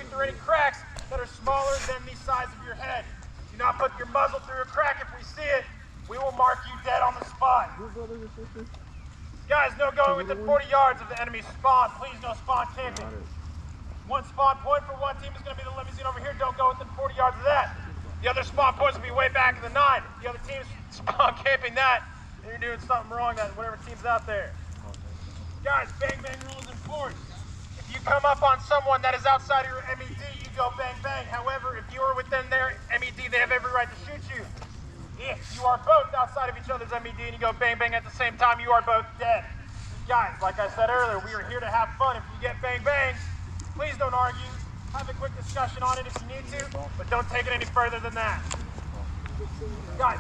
through any cracks that are smaller than the size of your head. Do not put your muzzle through a crack. If we see it, we will mark you dead on the spot. Guys, no going within 40 yards of the enemy spawn. Please, no spawn camping. One spawn point for one team is going to be the limousine over here. Don't go within 40 yards of that. The other spawn points will be way back in the 9. The other team's spawn camping that, and you're doing something wrong, that whatever team's out there. Guys, bang bang rules enforced. If you come up on someone that is outside of your MED, you go bang bang. However, if you are within their MED, they have every right to shoot you. If you are both outside of each other's MED and you go bang bang at the same time, you are both dead. Guys, like I said earlier, we are here to have fun. If you get bang bangs, please don't argue. Have a quick discussion on it if you need to, but don't take it any further than that. Guys,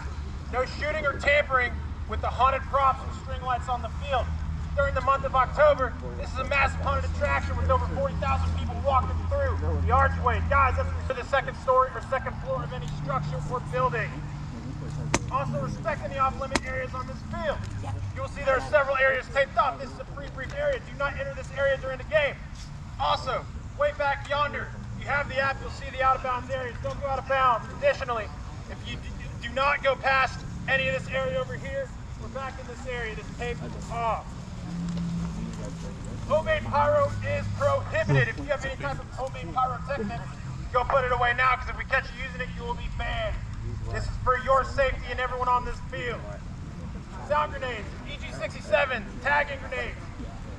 no shooting or tampering with the haunted props and string lights on the field. During the month of October, this is a massive haunted attraction with over 40,000 people walking through the archway. Guys, that's for the second story or second floor of any structure or building. Also respecting the off-limit areas on this field. You will see there are several areas taped off. This is a free-brief area. Do not enter this area during the game. Also, way back yonder, you have the app, you'll see the out-of-bounds areas. Don't go out of bounds. Additionally, if you do not go past any of this area over here, we're back in this area. This tape is off. Homemade pyro is prohibited. If you have any type of homemade pyrotechnics, go put it away now, because if we catch you using it, you will be banned. This is for your safety and everyone on this field. Sound grenades, EG-67, tagging grenades.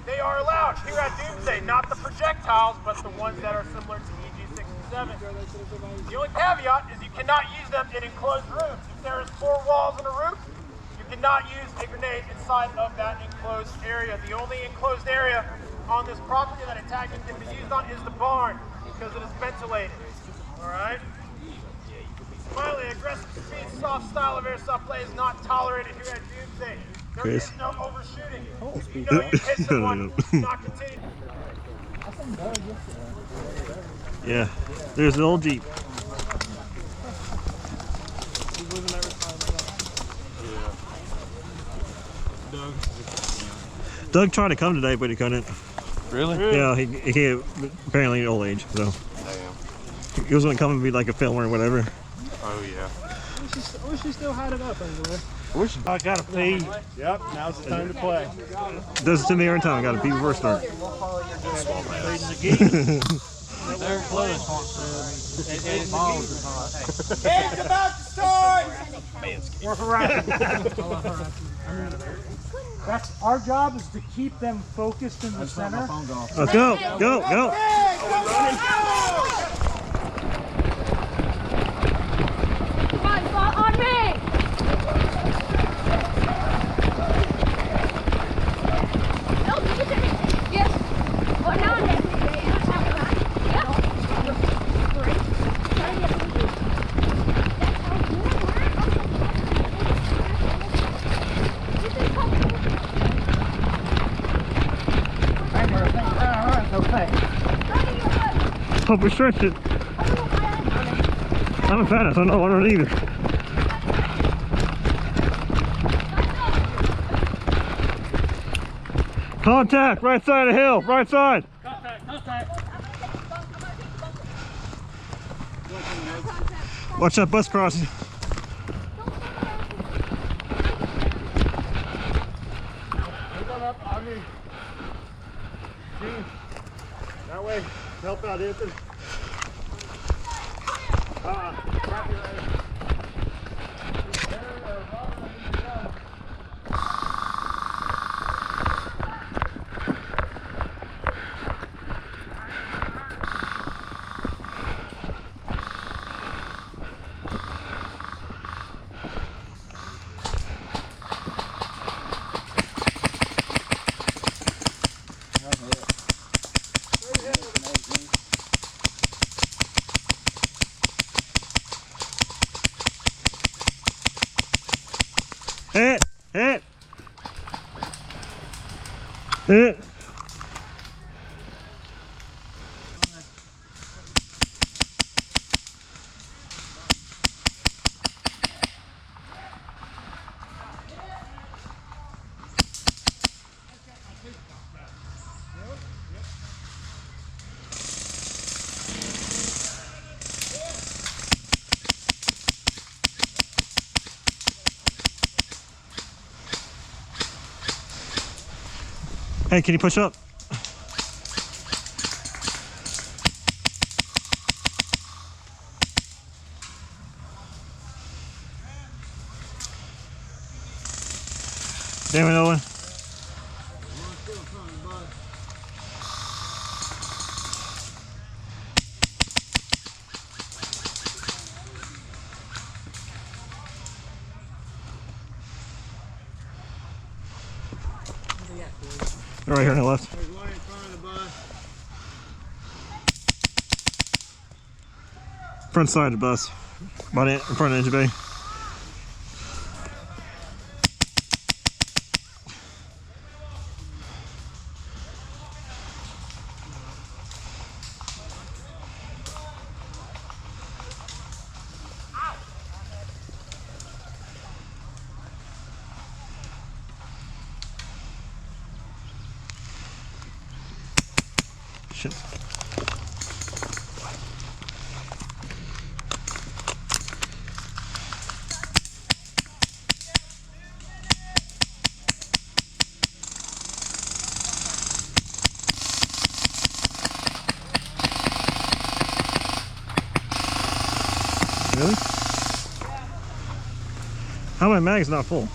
They are allowed here at Doomsday, not the projectiles, but the ones that are similar to EG-67. The only caveat is you cannot use them in enclosed rooms. If there is 4 walls and a roof, you cannot use a grenade inside of that enclosed area. The only enclosed area on this property that a tagging can be used on is the barn, because it is ventilated. All right? Finally, aggressive speed, soft style of airsoft play is not tolerated here at Doomsday. There is no overshooting. If you know you hit someone, do not continue. Yeah, there's the old Jeep. Doug tried to come today, but he couldn't. Really? Yeah, he can't, apparently old age, so. Damn. He was going to come and be like a filmer or whatever. Oh, yeah. I wish he still had it up anywhere. I gotta pee. Yep, now's the time to play. Does it to me every time. I got to pee before start. Feeding the geese. They're close. It's about to start! We're harassing. That's our job, is to keep them focused in the center. Let's go, go, go. On me! No, you can yes. Well, now I'm going Pump restricted. I'm a fan, I don't know what it either. Contact, right side of the hill, right side. Contact. Watch that bus crossing. Come up on me. Gene, that way. Help out, Anthony. Hit, hit, hit. Hey, can you push up? Damn it, Owen. They're right here on the left. There's one in front of the bus. Front side of the bus. About in front of engine bay. Shit. Really? How my mag's not full?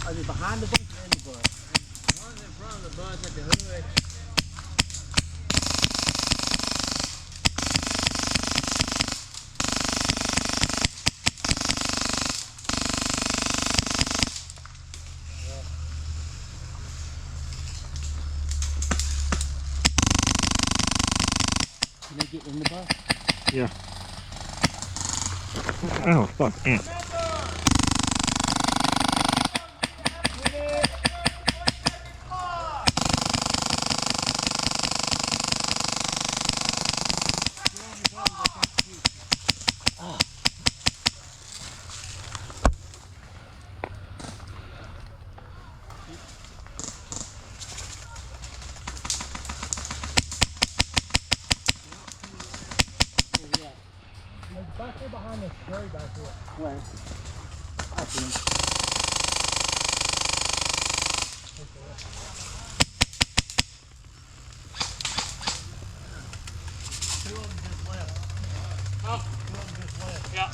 Are they behind the bus or in the bus? One's in front of the bus at the hood. Can they get in the bus? Yeah. Oh, fuck. Ant. Back there behind this very back here. Where? I see him. Two of them just left. Oh. Two of them just left. Yeah.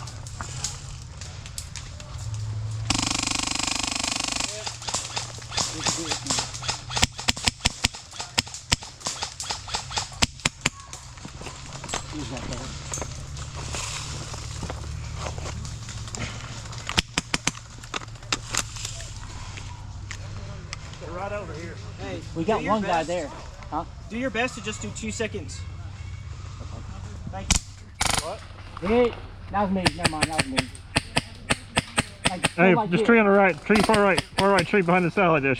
Who's that there? Right over here. Hey, we got one guy there. Huh? Do your best to just do 2 seconds. Thank you. What? Hey, that was me. Never mind, that was me. Like, Hey, like this this. tree on the right. Tree far right tree behind the satellite dish.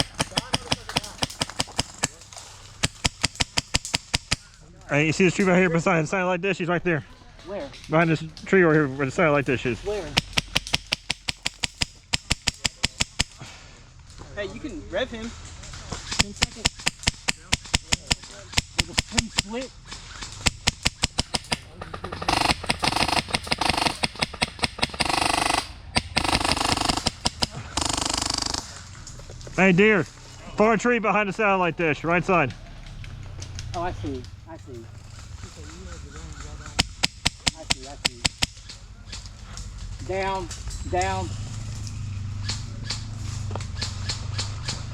Hey, you see this tree right here beside the satellite dish? He's right there. Where? Behind this tree over here where the satellite dish is. Where? Hey, you can rev him. 10 seconds. With a spring split. Hey, deer. Far tree behind the satellite dish, right side. Oh, I see. I see. I see. I see. Down. Down.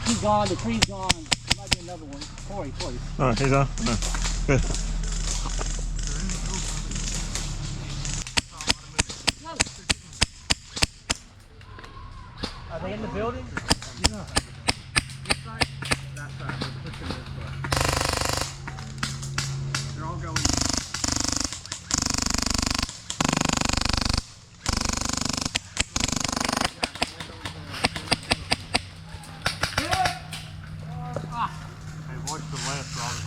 He's gone. The tree's gone. There might be another one. Corey. Oh, he's on. No. Good. Are they in the building? Yeah. This side? That side. We're pushing this way. They're all going. Hey, watch the left, Robert.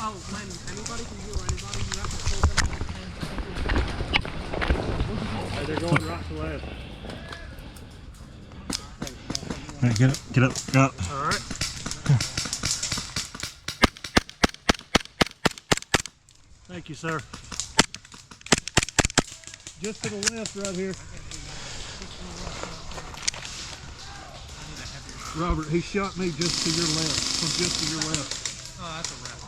Oh, when anybody can heal anybody, you have to hold them for 10 seconds. Hey, they're going right to left. right, get up, get up, get up. All right. Thank you, sir. Just to the left right here. Robert, he shot me just to your left. From just to your left. Oh, that's a wrap.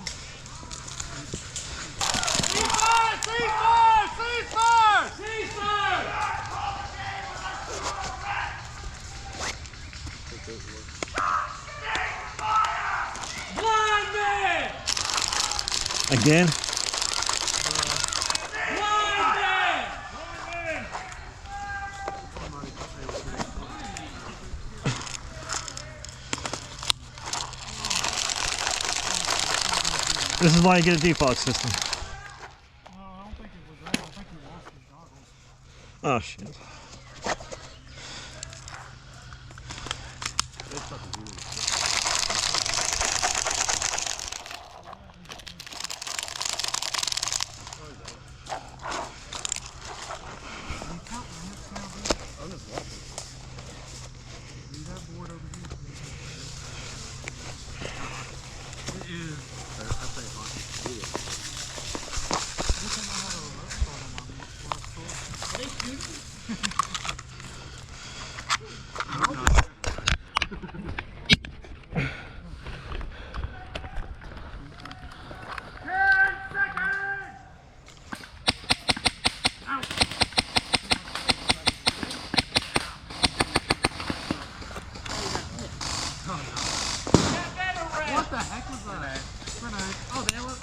Again? This is why you get a default system. No, I don't think it was that. I think he lost his goggles. Oh shit. What the heck was that? Oh, there was.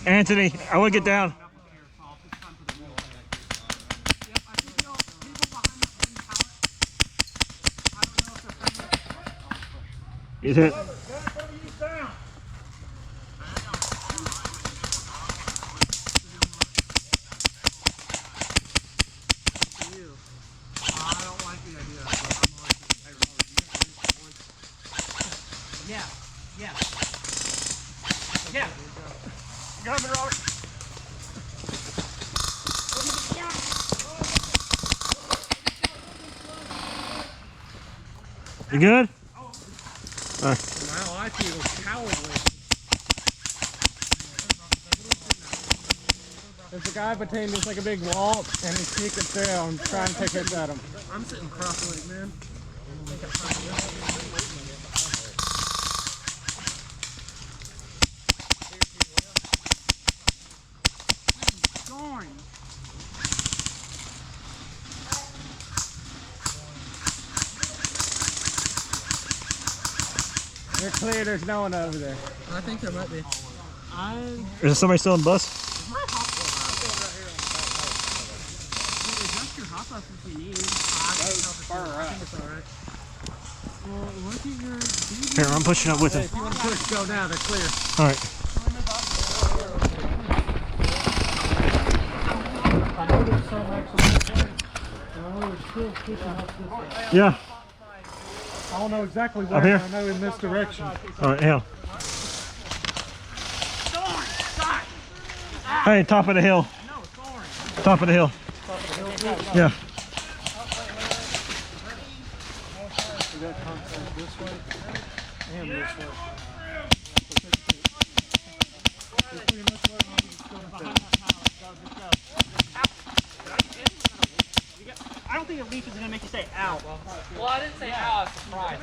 Anthony, I want to get down. He's hit. Yeah. Got me, Robert. You good? Wow, I feel cowardly. There's a guy between us like a big wall, and he's peeking through. I'm trying to take hits at him. I'm sitting cross-legged, man. Darn. They're clear, there's no one over there. I think there might be. Is there somebody still on the bus? Adjust your hot sauce if you need. I think it's alright. Well, look at your DV. Here, I'm pushing up with him. If you want to push, go now, they're clear. All right. I know there's some actually. I know there's still pushing up this way. Yeah. I don't know exactly where, Up here? but I know in this direction. All right, yeah. Hey, top of the hill. Top of the hill. Yeah. We got contact this way and this way. There's pretty much where we just go behind that I don't think a leaf is going to make you say ow. Well, I didn't say how, I was surprised.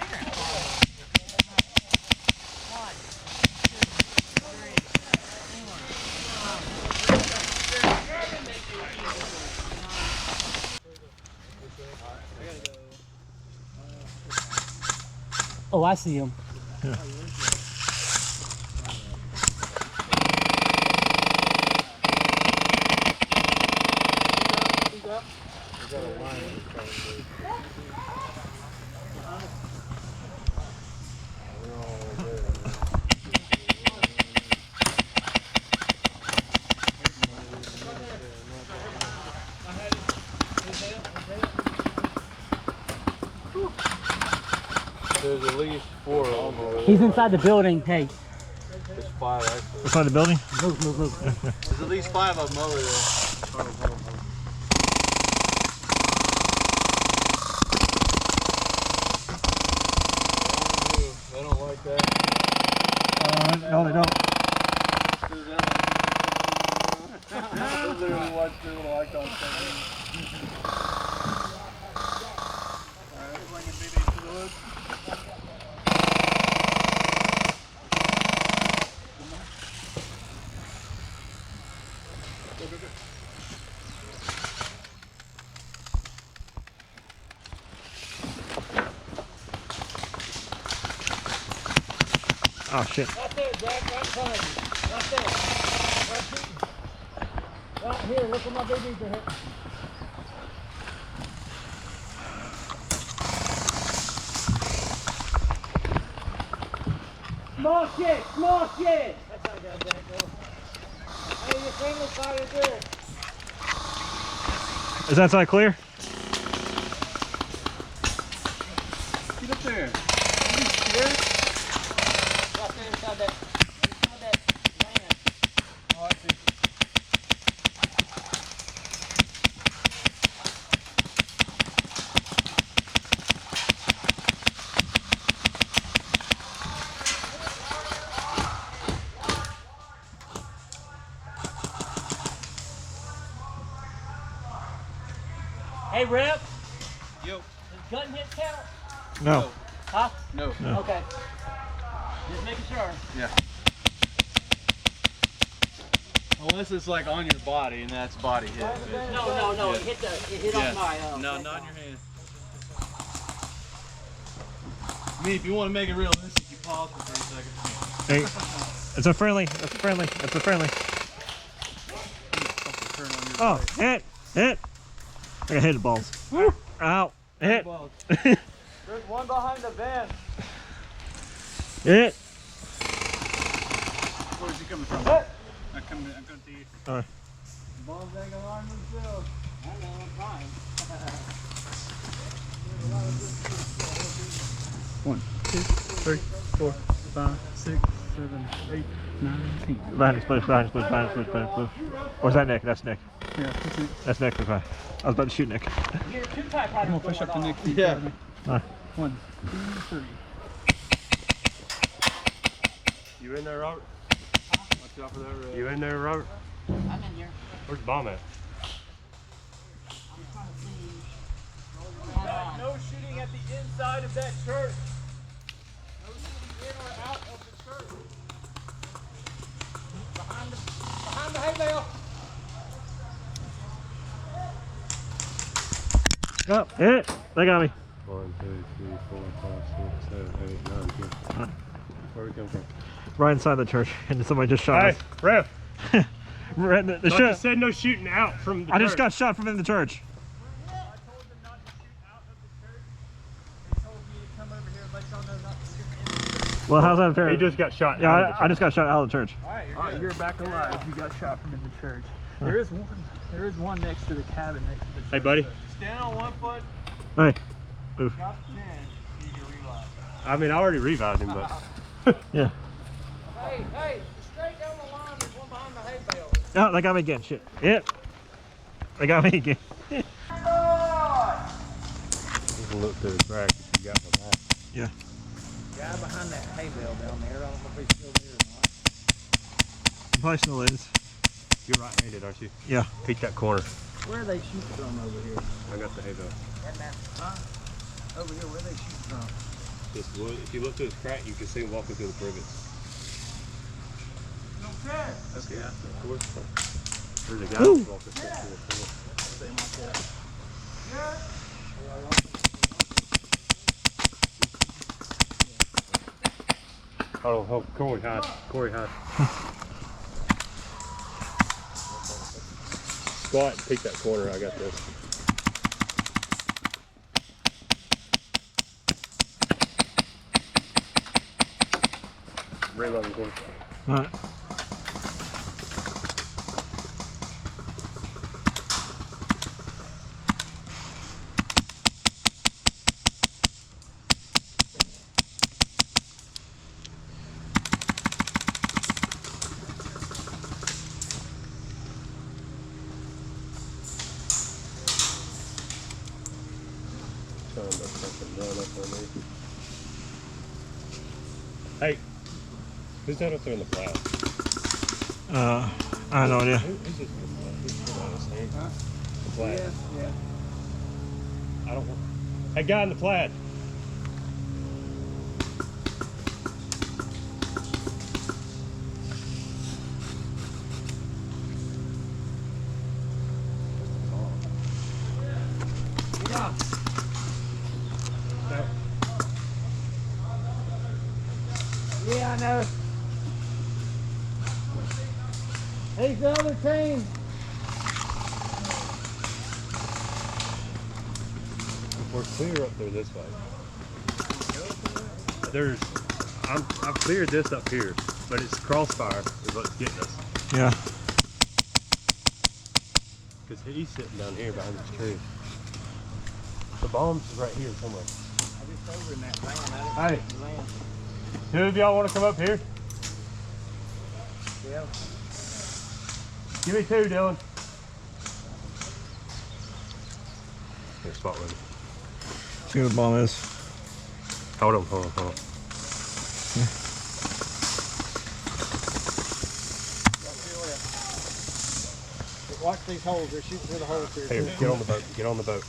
Oh, I see him. Yeah. There's at least 4 of them over there. He's inside the building. Hey, There's 5 actually. Inside the building? move. There's at least 5 of them over there. No, they don't. Literally watch their little icon thing. Alright, bringing BB to the woods. Oh shit. Right there, Jack. Right in front of you. Right there. Right shooting. Right here. Look where my BBs are hitting. Small shit. Small shit. That's how I got Jack. Go. Hey, your friendly fire good. Is that side clear? Get up there. Right there inside that land. Oh, I see. Hey, Rep. Yo. Does gun hit count? No. Huh? No. No. Okay. Just making sure. Yeah. Unless it's like on your body and that's body hit. No. Yeah. It hit on my. No, not in your hand. I mean, if you want to make it realistic, you pause for 3 seconds. Hey, it's a friendly. It's a friendly. It's a friendly. Turn on your Oh, hit. I got hit the balls. Woo. Ow. Hit. There's one behind the van. Hit. Where's he coming from? I'm coming to you. Alright. Bombs ain't gonna arm themselves. I know, I'm fine. 1, 2, 3, 4, 5, 6, 7, 8, 9, 10. Behind his bush. Or is that Nick? That's Nick. Yeah, that's it. That's Nick. Okay. I was about to shoot Nick. You're too tight. I'm gonna push up the neck. Yeah. 1, 2, 3. You in there, Robert? Watch out for that red. You in there, Robert? I'm in here. Where's the bomb at? I'm trying to see. No shooting at the inside of that church. No shooting in or out of the church. Behind the hay bale. Oh, hit. They got me. 1, 2, 3, 4, 5, 6, 7, 8, 9, 10. Where we come from? Right inside the church, and somebody just shot us. Rev. Right, the You shot. said no shooting out from the I just church. got shot from in the church. I told them not to shoot out of the church. They told me to come over here and let y'all know not to shoot in the church. Well, how's that fair? He just got shot. Yeah, out of the I just got shot out of the church. Alright, you're back alive. You got shot from in the church. There is one next to the cabin next to the church. Hey, buddy. Stand on one foot. Hey. Oof. Drop the chin. You need to realize. I mean, I already revived him, but Yeah. Hey, straight down the line, there's one behind the hay bale. Oh, they got me again. Shit. Yep. They got me again. you can look through the crack if you got my back. Yeah. Guy behind that hay bale down there. I don't know if he's still there or not. Probably still is. You're right-handed, aren't you? Yeah. Peek that corner. Where are they shooting from over here? I got the hay bale. Over here, where are they shooting from? Just look, if you look through this crack, you can see him walking through the privets. Okay. There's a guy Woo. walking through the privet. Hold on, Corey, hide. Corey, hide. Squat and peek that corner. I got this. Reload the corner. All right. Trying to fucking run up on me. Hey, Who's that up there in the plaid? I have no idea. Who's this? The plaid. Yeah. I don't want. Hey, guy in the plaid. Yeah, I know. He's the other team. We're clear up there this way. I've cleared this up here, but it's crossfire is what's getting us. Yeah. Because he's sitting down here behind this tree. The bomb's is right here somewhere. Over in that van. Hey, two of y'all want to come up here? Yeah. Give me two, Dylan. Here, spot with me. See what the bomb is. Hold on. Watch these holes. They're shooting through the holes here. Here, get on the boat.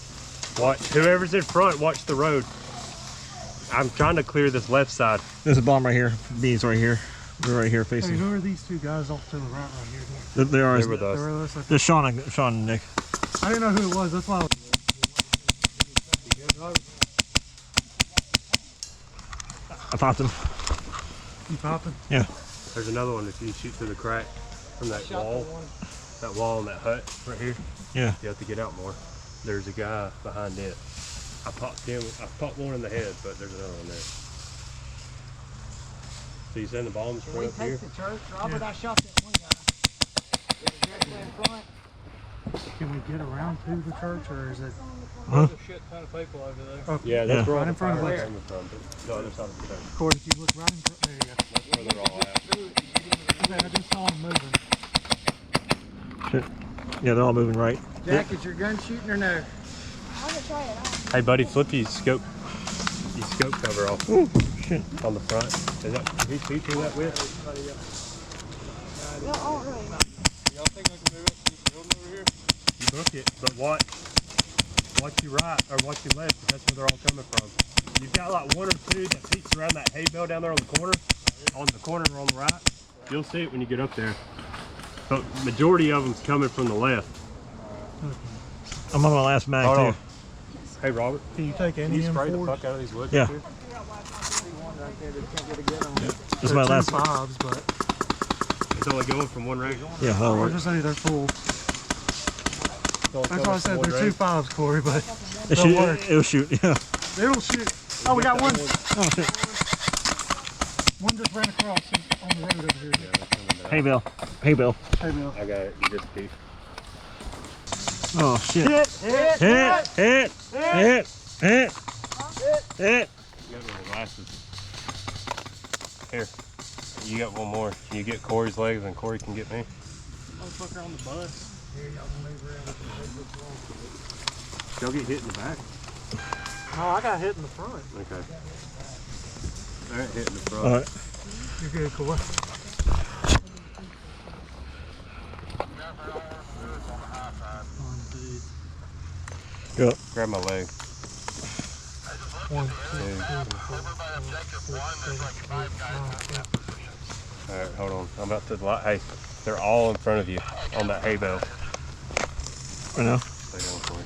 Watch, whoever's in front, watch the road. I'm trying to clear this left side. There's a bomb right here. B's right here. We're right here Hey, facing. who are these two guys off to the right here? They are. They were those. They were this, There's Sean and Nick. I didn't know who it was. That's why I was. I popped him. You popping? Yeah. There's another one if you shoot through the crack from that wall. That wall in that hut right here. Yeah. You have to get out more. There's a guy behind it. I popped one in the head, but there's another one there. So you send the bombs Can from we up here? take the church? Robert, I shot that one guy. It was directly in front. Can we get around to the church, or is it? Huh? There's a shit ton of people over there. Yeah, that's Yeah. where all Right in the front of fire us. came from. The other side of the church. Of course, if you look right in front, there you go. That's where they're all at. Okay, I just saw them moving. Shit. Yeah, they're all moving right. Jack, is your gun shooting or no? I'm gonna try it out. Hey, buddy, flip your scope cover off Ooh, shit. on the front. Is that whose feet are that with? No, I don't really know. Y'all think I can move up to this building over here? You book it, but watch your right or watch your left, because that's where they're all coming from. You've got like one or two that peeks around that hay bale down there on the corner or on the right. You'll see it when you get up there. But majority of them's coming from the left. I'm on my last mag Hold too. on. Hey, Robert, Can you take can any you spray the M4s? fuck out of these woods Yeah. up here? This is my last. 5s, but It's only going from one range. Yeah, that'll I was work. just saying they're full. It's only That's coming why I from said one they're two range. 5s, Corey, but It they'll work. it'll shoot. Yeah. It'll shoot. Oh, we got one. Oh shit. One just ran across on the road over here. Yeah, that's coming down. Hey Bill. Hey Bill. Hey, Bill. I got it. You just peek. Oh shit. Hit! Hit. You got my glasses. Here. You got one more. Can you get Corey's legs and Corey can get me? Motherfucker on the bus. Y'all get hit in the back. Oh, I got hit in the front. Okay. Alright, hit in the front. All right. You're good, Corey. Go. Grab my leg. 1, 2, 3, 4, 5, 6, 7, 8, 9, 10. Alright, hold on. I'm about to hey, they're all in front of you on that hay bale. I know. Stay down for me.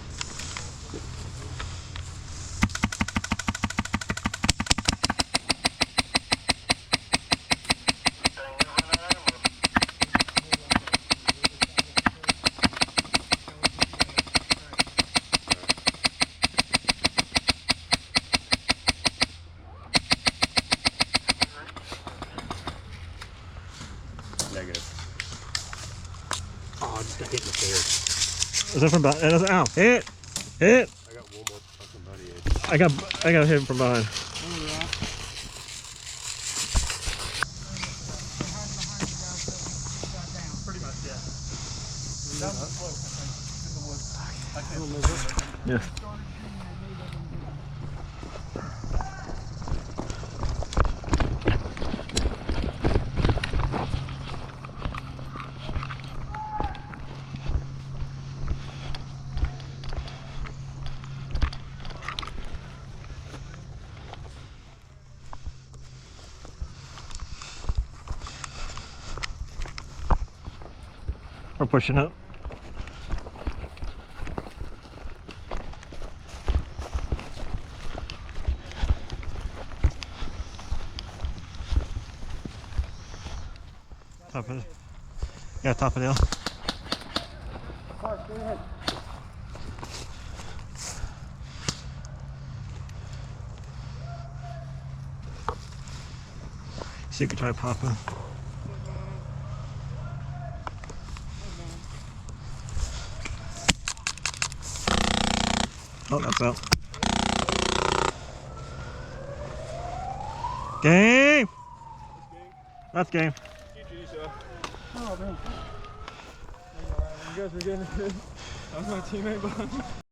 Negative. Oh, just got hit in the stairs. Is that from behind? Ow! Hit! Hit! I got one more fucking buddy edge. I got hit from behind. Pretty much, yeah. Yeah. We're pushing up. Top of it. Yeah, top of the hill. Park, go ahead. See if you can try popping. Oh, that's out. Game! That's game. Oh, man. You guys were getting it. That was my teammate, but